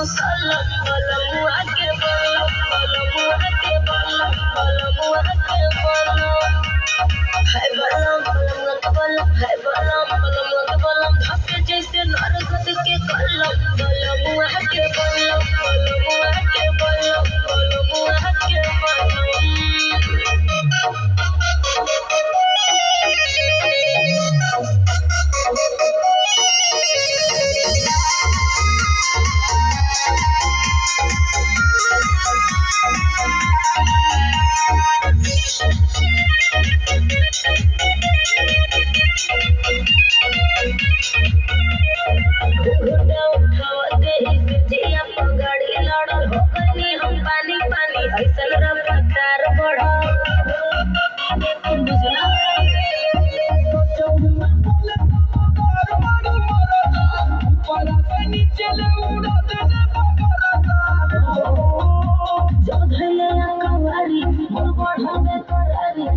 मुसल्लम बलमुआ के बल्लम बलमुआ के बल्लम बलमुआ के बल्लम है बल्लम बलमुआ के बल्लम है बल्लम बलमुआ के बल्लम धके जैसे नरगद के कलम बलमुआ के बल्लम बलमुआ के बल्लम बलमुआ के बल्लम उठावते ही सिटिया पगड़ी लड़ल हो गनी हम पानी पानी ऐसन रफ्तार बढ़ल बुझला जब धैले कवारी मोर बढ़ावे करारी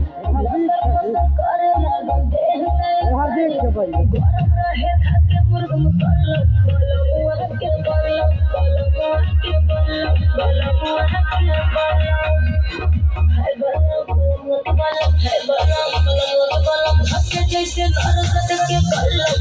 करे लागल देह से गरम रहे खाके मुर्ग मुसल्लम बलमुआ के बल्लम बलमुआ के बल्लम बलमुआ के बल्लम है बल्लम बलमुआ के बल्लम है बल्लम बलमुआ के बल्लम धके जैसे नरगद के कलम